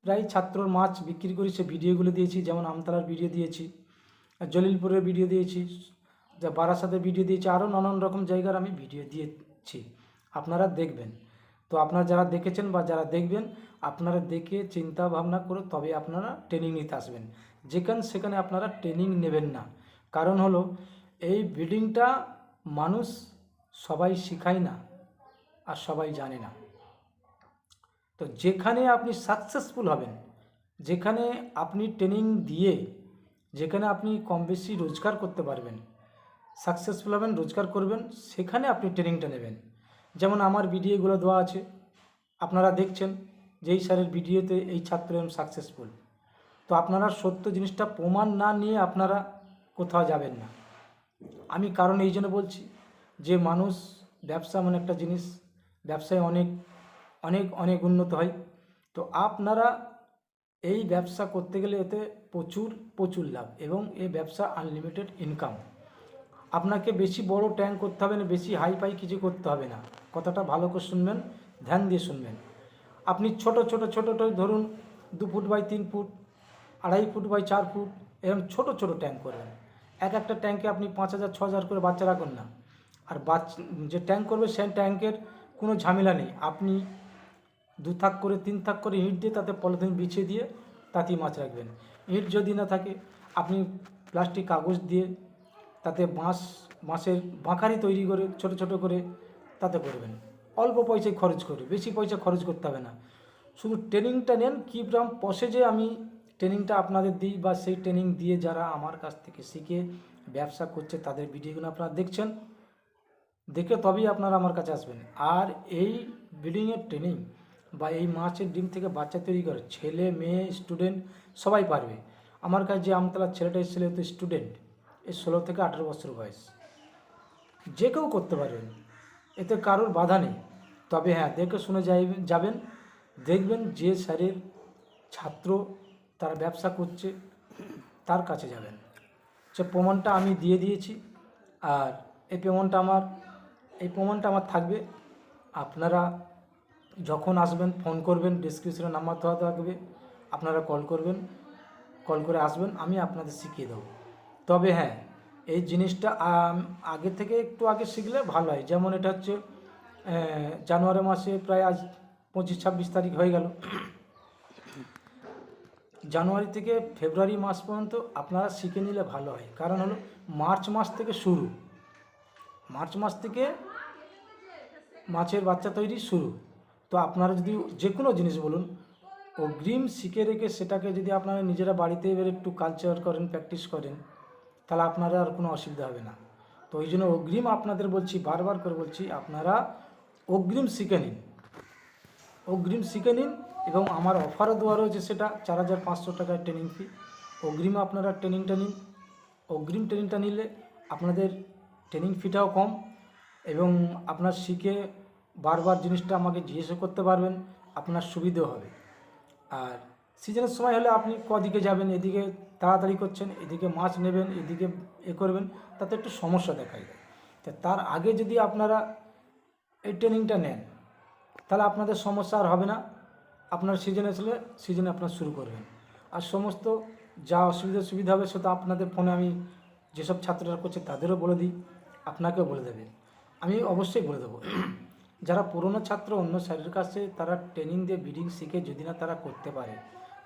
প্রায় ছাত্রর মাছ বিক্রি করি, সে ভিডিওগুলো দিয়েছি। যেমন আমতলার ভিডিও দিয়েছি, জলিলপুরের ভিডিও দিয়েছি, যা বারাসাতের ভিডিও দিয়েছি, আরও নানান রকম জায়গার আমি ভিডিও দিয়েছি। আপনারা দেখবেন। তো আপনারা যারা দেখেছেন বা যারা দেখবেন, আপনারা দেখে চিন্তা ভাবনা করে তবে আপনারা ট্রেনিং নিতে আসবেন। সেখানে আপনারা ট্রেনিং নেবেন না। কারণ হলো এই ব্রিডিংটা মানুষ সবাই শেখায় না আর সবাই জানে না। তো যেখানে আপনি সাকসেসফুল হবেন, যেখানে আপনি ট্রেনিং দিয়ে যেখানে আপনি কম বেশি রোজগার করতে পারবেন, সাকসেসফুল হবেন, রোজগার করবেন, সেখানে আপনি ট্রেনিংটা নেবেন। যেমন আমার ভিডিওগুলো দেওয়া আছে, আপনারা দেখছেন যে এই স্যারের ভিডিওতে এই ছাত্র সাকসেসফুল। তো আপনারা সত্য জিনিসটা প্রমাণ না নিয়ে আপনারা কোথাও যাবেন না। আমি কারণ এই জন্য বলছি যে মানুষ, ব্যবসা এমন একটা জিনিস, ব্যবসায় অনেক অনেক অনেক উন্নত হয়। তো আপনারা এই ব্যবসা করতে গেলে এতে প্রচুর প্রচুর লাভ, এবং এই ব্যবসা আনলিমিটেড ইনকাম। আপনাকে বেশি বড় ট্যাঙ্ক করতে হবে না, বেশি হাই ফাই কিছু করতে হবে না। কথাটা ভালো করে শুনবেন, ধ্যান দিয়ে শুনবেন। আপনি ছোট ছোট ছোট ধরুন 2 foot by 3 foot, 2.5 foot by 4 foot, এরকম ছোট ছোট ট্যাঙ্ক করবেন। একটা ট্যাঙ্কে আপনি 5,000 6,000 করে বাচ্চা রাখুন না। আর যে ট্যাঙ্ক করবে সেই ট্যাঙ্কের কোনো ঝামেলা নেই। আপনি 2 থাক করে 3 থাক করে ইট দিয়ে তাতে পলিথিন বিছিয়ে দিয়ে তাতেই মাছ রাখবেন। ইট যদি না থাকে, আপনি প্লাস্টিক কাগজ দিয়ে তাতে বাঁশের বাঁকারি তৈরি করে ছোট ছোট করে তাতে করবেন। অল্প পয়সায় খরচ করে, বেশি পয়সা খরচ করতে হবে না। শুধু ট্রেনিংটা নেন, কীরকম প্রসেসে আমি ট্রেনিংটা আপনাদের দিই, বা সেই ট্রেনিং দিয়ে যারা আমার কাছ থেকে শিখে ব্যবসা করছে তাদের ভিডিওগুলো আপনারা দেখছেন, দেখে তবেই আপনারা আমার কাছে আসবেন। আর এই ব্রিডিংয়ের ট্রেনিং বা এই মাছের ডিম থেকে বাচ্চা তৈরি করে ছেলে মেয়ে স্টুডেন্ট সবাই পারবে। আমার কাছে যে আমতলার ছেলেটা এসেছিল, তো স্টুডেন্ট, এই 16 থেকে 18 বছর বয়স, যে কেউ করতে পারবেন, এতে কারোর বাধা নেই। তবে হ্যাঁ, দেখে শুনে যাবেন, দেখবেন যে স্যারের ছাত্র তারা ব্যবসা করছে তার কাছে যাবেন। সে প্রমাণটা আমি দিয়ে দিয়েছি, আর এই প্রমাণটা আমার থাকবে। আপনারা যখন আসবেন ফোন করবেন, ডেসক্রিপশনে নাম্বার দেওয়া থাকবে, আপনারা কল করবেন, কল করে আসবেন, আমি আপনাদের শিখিয়ে দেবো। তবে হ্যাঁ, এই জিনিসটা আগে থেকে একটু আগে শিখলে ভালো হয়। যেমন এটা হচ্ছে জানুয়ারি মাসে প্রায় আজ 25-26 তারিখ হয়ে গেল। জানুয়ারি থেকে ফেব্রুয়ারি মাস পর্যন্ত আপনারা শিখে নিলে ভালো হয়। কারণ হলো মার্চ মাস থেকে শুরু, মার্চ মাস থেকে মাছের বাচ্চা তৈরি শুরু। তো আপনারা যদি যে কোনো জিনিস বলুন, অগ্রিম শিখে রেখে সেটাকে যদি আপনারা নিজেরা বাড়িতে এবার একটু কালচার করেন, প্র্যাকটিস করেন, তাহলে আপনারা আর কোনো অসুবিধা হবে না। তো ওই জন্য অগ্রিম আপনাদের বলছি, বারবার করে বলছি, আপনারা অগ্রিম শিখে নিন, অগ্রিম শিখে নিন। এবং আমার অফারও দেওয়া রয়েছে, সেটা 4,500 টাকার ট্রেনিং ফি। অগ্রিম আপনারা ট্রেনিংটা নিন। অগ্রিম ট্রেনিংটা নিলে আপনাদের ট্রেনিং ফিটাও কম, এবং আপনার শিখে বারবার জিনিসটা আমাকে জিজ্ঞেসও করতে পারবেন, আপনার সুবিধেও হবে। আর সিজনের সময় হলে আপনি কদিকে যাবেন, এদিকে তাড়াতাড়ি করছেন, এদিকে মাছ নেবেন, এদিকে করবেন, তাতে একটু সমস্যা দেখায় যায়। তার আগে যদি আপনারা এই ট্রেনিংটা নেন, তাহলে আপনাদের সমস্যা আর হবে না। আপনার সিজনে আসলে সিজনে আপনার শুরু করবেন। আর সমস্ত যা সুবিধা হবে সেটা আপনাদের ফোনে আমি যেসব ছাত্ররা করছে তাদেরও বলে দিই, আপনাকেও বলে দেবে, আমি অবশ্যই বলে দেবো। যারা পুরনো ছাত্র অন্য স্যারের কাছে তারা ট্রেনিং দিয়ে ব্রিডিং শিখে যদি না তারা করতে পারে,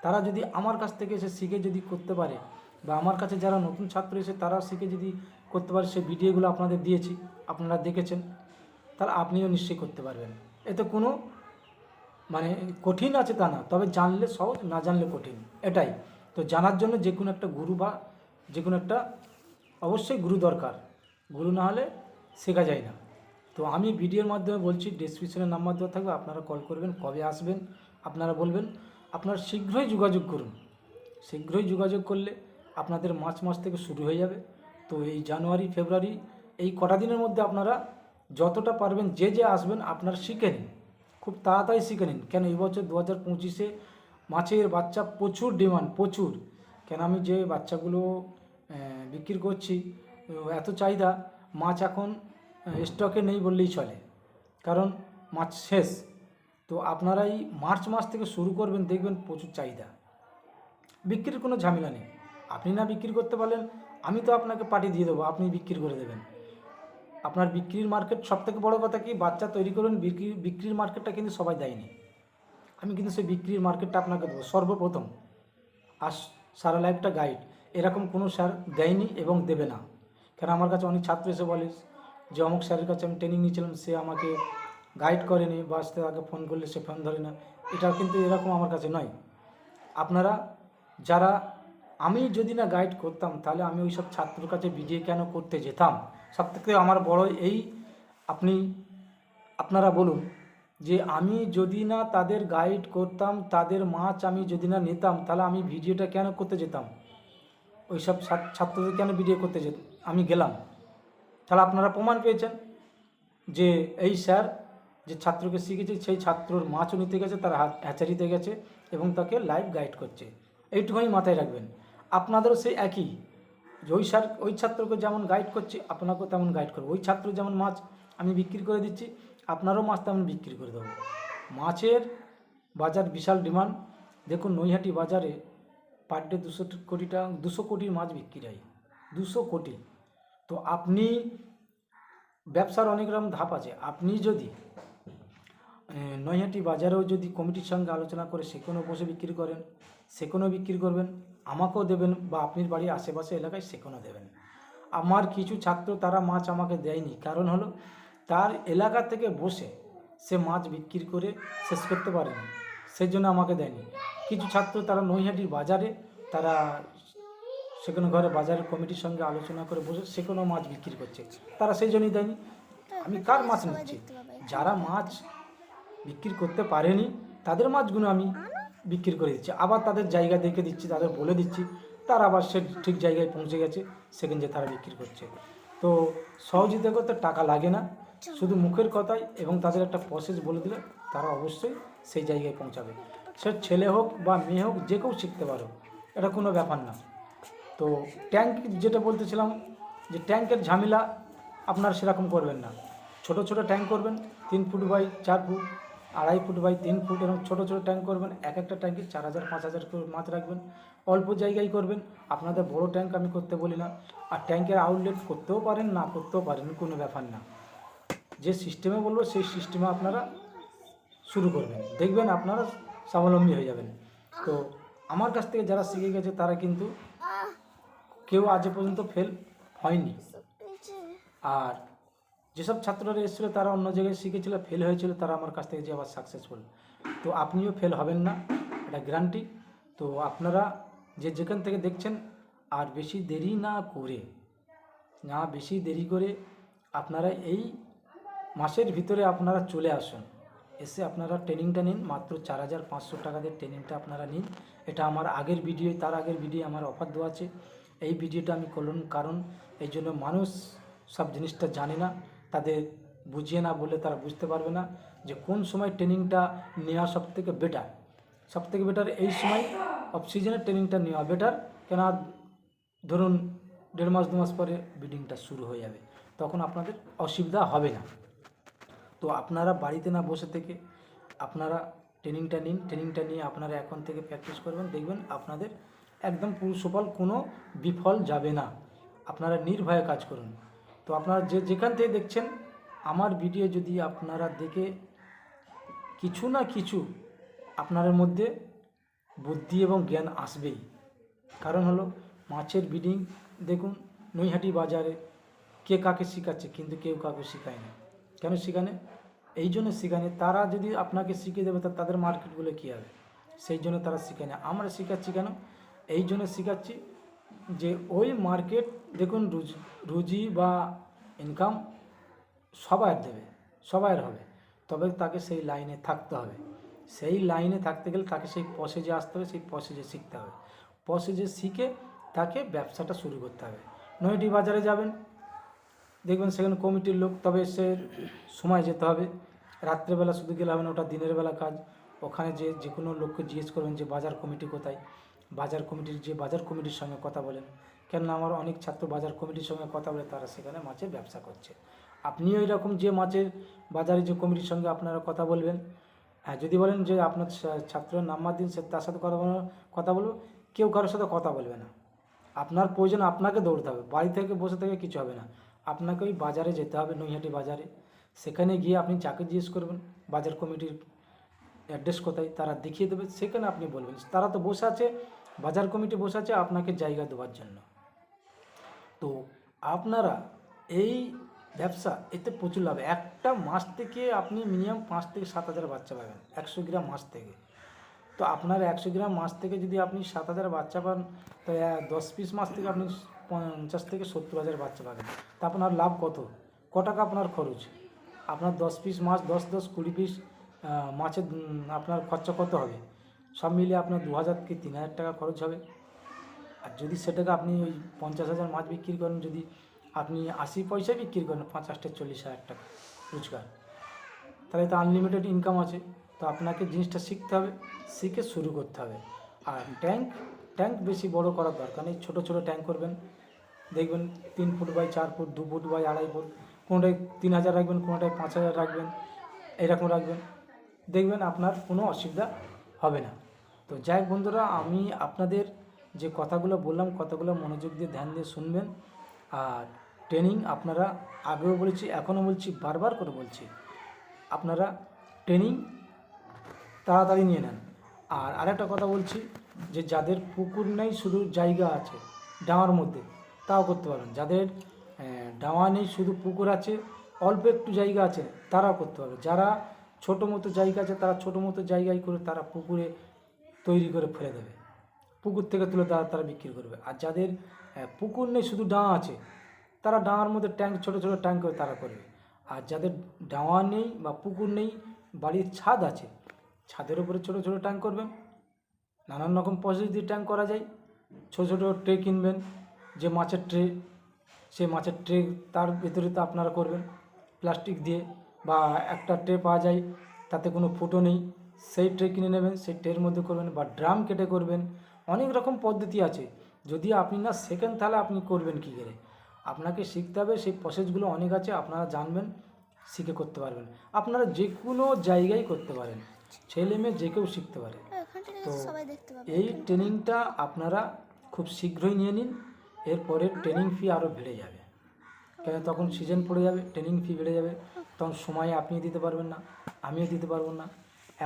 তারা যদি আমার কাছ থেকে এসে শিখে যদি করতে পারে, বা আমার কাছে যারা নতুন ছাত্র এসে তারা শিখে যদি করতে পারে, সেই ভিডিওগুলো আপনাদের দিয়েছি, আপনারা দেখেছেন, তাহলে আপনিও নিশ্চয়ই করতে পারবেন। এতে কোনো মানে কঠিন আছে তা না, তবে জানলে সহজ, না জানলে কঠিন, এটাই। তো জানার জন্য যে কোনো একটা গুরু বা যে কোনো একটা অবশ্যই গুরু দরকার, গুরু না হলে শেখা যায় না। তো আমি ভিডিওর মাধ্যমে বলছি, ডেসক্রিপশনে নাম্বার দেওয়া থাকবে, আপনারা কল করবেন, কবে আসবেন আপনারা বলবেন, আপনারা শীঘ্রই যোগাযোগ করুন। শীঘ্রই যোগাযোগ করলে আপনাদের মার্চ মাস থেকে শুরু হয়ে যাবে। তো এই জানুয়ারি ফেব্রুয়ারি এই কটা দিনের মধ্যে আপনারা যতটা পারবেন যে আসবেন আপনারা শিখে নিন, খুব তাড়াতাড়ি শিখে নিন। কেন এই বছর 2025-এ মাছের বাচ্চা প্রচুর ডিমান্ড, প্রচুর। কেন আমি যে বাচ্চাগুলো বিক্রি করছি, এত চাহিদা, মাছ এখন স্টকে নেই বললেই চলে, কারণ মাছ শেষ। তো আপনারা এই মার্চ মাস থেকে শুরু করবেন, দেখবেন প্রচুর চাহিদা, বিক্রির কোনো ঝামেলা নেই। আপনি না বিক্রি করতে পারলেন, আমি তো আপনাকে পাঠিয়ে দিয়ে দেবো, আপনি বিক্রি করে দেবেন। আপনার বিক্রির মার্কেট, সবথেকে বড় কথা কি, বাচ্চা তৈরি করুন, বিক্রির মার্কেটটা কিন্তু সবাই দেয়নি, আমি কিন্তু সেই বিক্রির মার্কেটটা আপনাকে দেবো সর্বপ্রথম। আর সারা লাইফটা গাইড, এরকম কোনো স্যার দেয়নি এবং দেবে না। কেন আমার কাছে অনেক ছাত্র এসে বলে যে অমুক স্যারের কাছে আমি ট্রেনিং নিয়েছিলাম, সে আমাকে গাইড করেনি, বা সে আগে ফোন করলে সে ফোন ধরে না। এটা কিন্তু এরকম আমার কাছে নয়। আপনারা যারা, আমি যদি না গাইড করতাম তাহলে আমি ওই সব ছাত্রর কাছে ভিডিও কেন করতে যেতাম? সবথেকে আমার বড় এই, আপনারা বলুন যে আমি যদি না তাদের গাইড করতাম, তাদের মাছ আমি যদি না নিতাম, তাহলে আমি ভিডিওটা কেন করতে যেতাম? ওই সব ছাত্রদের কেন ভিডিও করতে আমি গেলাম? তাহলে আপনারা প্রমাণ পেয়েছেন যে এই স্যার যে ছাত্রকে শিখেছে, সেই ছাত্রর মাছও নিতে গেছে, তার হ্যাচারিতে গেছে এবং তাকে লাইভ গাইড করছে। এইটুকুই মাথায় রাখবেন। আপনাদেরও সেই একই, যে ওই স্যার ওই ছাত্রকে যেমন গাইড করছে, আপনাকেও তেমন গাইড করবো। ওই ছাত্র যেমন মাছ আমি বিক্রি করে দিচ্ছি, আপনারও মাছ তেমন বিক্রি করে দেবো। মাছের বাজার বিশাল ডিমান্ড। দেখুন নৈহাটি বাজারে পার ডে 200 কোটির মাছ বিক্রি হয়, 200 কোটি। তো আপনি, ব্যবসার অনেক রকম ধাপ আছে। আপনি যদি নৈহাটি বাজারেও যদি কমিটির সঙ্গে আলোচনা করে সেখানেও বসে বিক্রি করেন, সেখানেও বিক্রি করবেন, আমাকেও দেবেন, বা আপনার বাড়ির আশেপাশে এলাকায় সেখানেও দেবেন। আমার কিছু ছাত্র তারা মাছ আমাকে দেয়নি, কারণ হলো তার এলাকা থেকে বসে সে মাছ বিক্রি করে শেষ করতে পারেনি, সেই জন্য আমাকে দেয়নি। কিছু ছাত্র তারা নৈহাটির বাজারে, তারা সেখানে ঘরে বাজারের কমিটির সঙ্গে আলোচনা করে বসে সেখানেও মাছ বিক্রি করছে, তারা সেই জন্যই দেয়নি। আমি কার মাছ নিচ্ছি? যারা মাছ বিক্রি করতে পারেনি তাদের মাছগুলো আমি বিক্রি করে দিচ্ছি, আবার তাদের জায়গা দেখে দিচ্ছি, তাদের বলে দিচ্ছি, তারা আবার সে ঠিক জায়গায় পৌঁছে গেছে, সেখানে যে তারা বিক্রি করছে। তো সহযোগিতা করতে টাকা লাগে না, শুধু মুখের কথাই এবং তাদের একটা প্রসেস বলে দিলে তারা অবশ্যই সেই জায়গায় পৌঁছাবে। সে ছেলে হোক বা মেয়ে হোক, যে কেউ শিখতে পারো, এটা কোনো ব্যাপার না। তো ট্যাঙ্ক যেটা বলতেছিলাম, যে ট্যাঙ্কের ঝামেলা আপনারা সেরকম করবেন না। ছোট ছোট ট্যাঙ্ক করবেন, 3 foot by 4 foot, 2.5 foot by 3 foot, এরকম ছোটো ছোটো ট্যাঙ্ক করবেন। এক একটা ট্যাঙ্কে 4000-5000 করে মাছ রাখবেন। অল্প জায়গায় করবেন, আপনাদের বড় ট্যাঙ্ক আমি করতে বলি না। আর ট্যাঙ্কের আউটলেট করতেও পারেন, না করতেও পারেন, কোনো ব্যাপার না। যে সিস্টেমে বলবো সেই সিস্টেমে আপনারা শুরু করবেন, দেখবেন আপনারা স্বাবলম্বী হয়ে যাবেন। তো আমার কাছ থেকে যারা শিখে গেছে তারা কিন্তু কেউ আজ পর্যন্ত ফেল হয়নি। আর যেসব ছাত্ররা এসেছিলো তারা অন্য জায়গায় শিখেছিল, ফেল হয়েছিল, তারা আমার কাছ থেকে যে আবার সাকসেসফুল। তো আপনিও ফেল হবেন না, এটা গ্যারান্টি। তো আপনারা যে যেখান থেকে দেখছেন, আর বেশি দেরি না করে আপনারা এই মাসের ভিতরে আপনারা চলে আসুন, এসে আপনারা ট্রেনিংটা নিন। মাত্র 4500 টাকা দিয়ে ট্রেনিংটা আপনারা নিন। এটা আমার আগের ভিডিও, তার আগের ভিডিও আমার অফার দেওয়া আছে। এই ভিডিওটা আমি করলাম কারণ এই জন্য মানুষ সব জিনিসটা জানে না, তাদের বুঝিয়ে না বলে তারা বুঝতে পারবে না যে কোন সময় ট্রেনিংটা নেওয়া সবথেকে বেটার। এই সময় অফ সিজনের ট্রেনিংটা নেওয়া বেটার। কেন, ধরুন 1.5 মাস 2 মাস পরে ব্রিডিংটা শুরু হয়ে যাবে, তখন আপনাদের অসুবিধা হবে না। তো আপনারা বাড়িতে না বসে থেকে আপনারা ট্রেনিংটা নিন। ট্রেনিংটা নিয়ে আপনারা এখন থেকে প্র্যাকটিস করবেন, দেখবেন আপনাদের একদম পুরো সফল, কোনো বিফল যাবে না। আপনারা নির্ভয়ে কাজ করুন। তো আপনারা যেখান থেকে দেখছেন আমার ভিডিও, যদি আপনারা দেখে কিছু না কিছু আপনাদের মধ্যে বুদ্ধি এবং জ্ঞান আসবেই। কারণ হলো মাছের ব্রিডিং, দেখুন নৈহাটি বাজারে কে কাকে শেখাচ্ছে, কিন্তু কেউ কাউকে শেখায় না। কেন শেখানে? এই জন্য শেখানে, তারা যদি আপনাকে শিখিয়ে দেবে তাদের মার্কেটগুলো কী হবে, সেই জন্য তারা শেখায় না। আমরা শেখাচ্ছি কেন? এই জন্য শেখাচ্ছি যে ওই মার্কেট, দেখুন রুজি বা ইনকাম সবার দেবে, সবার হবে, তবে তাকে সেই লাইনে থাকতে হবে। সেই লাইনে থাকতে গেলে তাকে সেই প্রসেসে আসতে হবে, সেই প্রসেসে শিখতে হবে। প্রসেসে শিখে তাকে ব্যবসাটা শুরু করতে হবে। নৈহাটি বাজারে যাবেন, দেখবেন সেখানে কমিটির লোক, তবে সে সময় যেতে হবে। রাত্রেবেলা শুধু গেলে হবে না, ওটা দিনের বেলা কাজ। ওখানে যে কোনো লোককে জিজ্ঞেস করবেন যে বাজার কমিটি কোথায়, বাজার কমিটির সঙ্গে কথা বলেন। কেননা আমার অনেক ছাত্র বাজার কমিটির সঙ্গে কথা বলে তারা সেখানে মাছের ব্যবসা করছে। আপনিও এরকম যে মাছের বাজারে যে কমিটির সঙ্গে আপনারা কথা বলবেন, হ্যাঁ, যদি বলেন যে আপনার ছাত্রের নাম্বার দিন, সে তার সাথে কথা বলবো, কেউ কারোর সাথে কথা বলবে না। আপনার প্রয়োজন আপনাকে দৌড়তে হবে, বাড়ি থেকে বসে থেকে কিছু হবে না। আপনাকে ওই বাজারে যেতে হবে, নৈহাটি বাজারে। সেখানে গিয়ে আপনি যাকে জিজ্ঞেস করবেন বাজার কমিটির অ্যাড্রেস কোথায়, তারা দেখিয়ে দেবে, সেখানে আপনি বলবেন। তারা তো বসে আছে, বাজার কমিটি বসে আছে আপনাকে জায়গা দেওয়ার জন্য। তো আপনারা এই ব্যবসা, এতে প্রচুর লাভ। একটা মাস থেকে আপনি মিনিমাম 5 থেকে 7 হাজার বাচ্চা পাবেন 100 গ্রাম মাছ থেকে। তো আপনার 100 গ্রাম মাছ থেকে যদি আপনি 7 হাজার বাচ্চা পান, তো 10 পিস মাছ থেকে আপনি 50 থেকে 70 হাজার বাচ্চা পাবেন। তা আপনার লাভ কত? টাকা আপনার খরচ? আপনার 10 পিস মাছ, 20 পিস মাছের আপনার খরচা কত হবে? সব মিলিয়ে আপনার 2,000 কি 3,000 টাকা খরচ হবে। আর যদি সেটাকে আপনি ওই 50,000 মাছ বিক্রি করেন, যদি আপনি 80 পয়সায় বিক্রি করেন, 50 40,000 টাকা রোজগার, তাহলে তো আনলিমিটেড ইনকাম আছে। তো আপনাকে জিনিসটা শিখতে হবে, শিখে শুরু করতে হবে। আর ট্যাঙ্ক বেশি বড় করার দরকার নেই, ছোটো ছোটো ট্যাঙ্ক করবেন। দেখবেন 3 foot by 4 foot, 2 foot by 2.5 foot, কোনোটায় 3,000 রাখবেন, কোনোটায় 5,000 রাখবেন, এরকম রাখবেন। দেখবেন আপনার কোনো অসুবিধা হবে না। তো যাই হোক বন্ধুরা, আমি আপনাদের যে কথাগুলো বললাম, কথাগুলো মনোযোগ দিয়ে ধ্যান দিয়ে শুনবেন। আর ট্রেনিং আপনারা আগেও বলেছি, এখনও বলছি, বারবার করে বলছি, আপনারা ট্রেনিং তাড়াতাড়ি নিয়ে নেন। আর আরেকটা কথা বলছি, যে যাদের পুকুর নেই, শুধু জায়গা আছে ডাঙার মধ্যে, তাও করতে পারবেন। যাদের ডাঙা নেই, শুধু পুকুর আছে, অল্প একটু জায়গা আছে, তারাও করতে পারবে। যারা ছোটো মতো জায়গা আছে, তারা ছোটো মতো জায়গায় করে তারা পুকুরে তৈরি করে ফেলে দেবে, পুকুর থেকে তুলে তারা বিক্রি করবে। আর যাদের পুকুর নেই, শুধু ডাঙা আছে, তারা ডাঙার মধ্যে ট্যাঙ্ক, ছোটো ছোটো ট্যাঙ্ক করে তারা করবে। আর যাদের ডাঙা নেই বা পুকুর নেই, বাড়ির ছাদ আছে, ছাদের উপরে ছোটো ছোটো ট্যাঙ্ক করবেন। নানান রকম পদ্ধতি দিয়ে ট্যাঙ্ক করা যায়। ছোটো ছোটো ট্রে কিনবেন, যে মাছের ট্রে, সেই মাছের ট্রে তার ভেতরে তো আপনারা করবেন প্লাস্টিক দিয়ে, বা একটা ট্রে পাওয়া যায় তাতে কোনো ফুটো নেই, সেই ট্রে কিনে নেবেন, সেই ট্রের মধ্যে করবেন, বা ড্রাম কেটে করবেন। অনেক রকম পদ্ধতি আছে। যদি আপনি না শেখেন, তাহলে আপনি করবেন কী করে? আপনাকে শিখতে হবে, সেই প্রসেসগুলো অনেক আছে, আপনারা জানবেন, শিখে করতে পারবেন। আপনারা যে কোনো জায়গায় করতে পারেন, ছেলে মেয়ে যে কেউ শিখতে পারে। তো এই ট্রেনিংটা আপনারা খুব শীঘ্রই নিয়ে নিন। এরপরে ট্রেনিং ফি আরও বেড়ে যাবে, কেন তখন সিজন পড়ে যাবে, ট্রেনিং ফি বেড়ে যাবে, তখন সময় আপনি দিতে পারবেন না, আমিও দিতে পারবো না।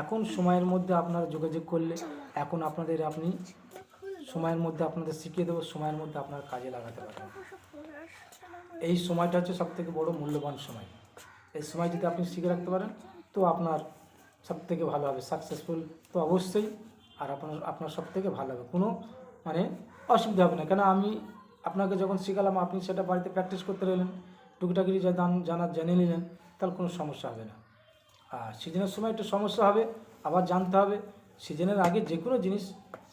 এখন সময়ের মধ্যে আপনারা যোগাযোগ করলে, এখন আপনি সময়ের মধ্যে আপনাদের শিখিয়ে দেবো, সময়ের মধ্যে আপনার কাজে লাগাতে পারবেন। এই সময়টা হচ্ছে সবথেকে বড় মূল্যবান সময়। এই সময় যদি আপনি শিখে রাখতে পারেন, তো আপনার সবথেকে ভালো হবে, সাকসেসফুল তো অবশ্যই। আর আপনার সবথেকে ভালো হবে, কোনো অসুবিধা হবে না। কেন আমি আপনাকে যখন শেখালাম, আপনি সেটা বাড়িতে প্র্যাকটিস করতে রইলেন, টুকিটাকি যা জেনে নিলেন, তাহলে কোনো সমস্যা হবে না। আর সিজনের সময় একটু সমস্যা হবে, আবার জানতে হবে। সিজনের আগে যে কোনো জিনিস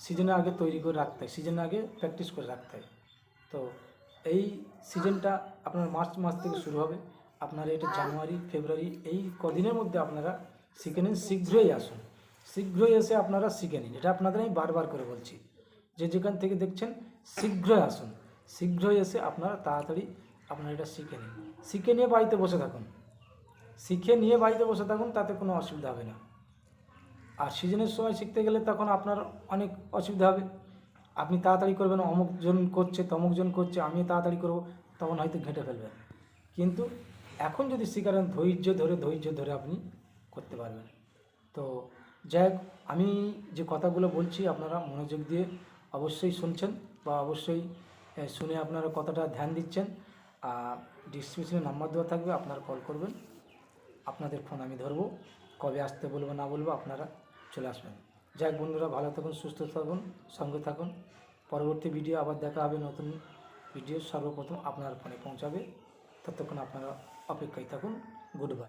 সিজনের আগে তৈরি করে রাখতে হয়, সিজনের আগে প্র্যাকটিস করে রাখতে হয়। তো এই সিজনটা আপনার মার্চ মাস থেকে শুরু হবে, আপনার এটা জানুয়ারি ফেব্রুয়ারি, এই কদিনের মধ্যে আপনারা শিখে নিন। শীঘ্রই আসুন, শীঘ্রই এসে আপনারা শিখে নিন। এটা আপনাদের আমি বারবার করে বলছি, যে যেখান থেকে দেখছেন, শীঘ্রই আসুন, শীঘ্রই এসে আপনারা তাড়াতাড়ি আপনারা এটা শিখে নিন। শিখে নিয়ে বাড়িতে বসে থাকুন, তাতে কোনো অসুবিধা হবে না। আর সিজনের সময় শিখতে গেলে তখন আপনার অনেক অসুবিধা হবে। আপনি তাড়াতাড়ি করবেন, অমুকজন করছে, তমুকজন করছে, আমিও তাড়াতাড়ি করব, তখন হয়তো ঘেঁটে ফেলবেন। কিন্তু এখন যদি শিখারেন, ধৈর্য ধরে আপনি করতে পারবেন। তো যাই হোক, আমি যে কথাগুলো বলছি, আপনারা মনোযোগ দিয়ে অবশ্যই শুনছেন, বা অবশ্যই শুনে আপনারা কথাটা ধ্যান দিচ্ছেন। আর ডিসক্রিপশনে নাম্বার দেওয়া থাকবে, আপনারা কল করবেন, আপনাদের ফোন আমি ধরবো, কবে আসতে বলবো না বলবো, আপনারা চলে আসবেন। যাই হোক বন্ধুরা, ভালো থাকুন, সুস্থ থাকুন, সঙ্গে থাকুন। পরবর্তী ভিডিও আবার দেখা হবে, নতুন ভিডিও সর্বপ্রথম আপনার ফোনে পৌঁছাবে। ততক্ষণ আপনারা অপেক্ষায় থাকুন। Good bye.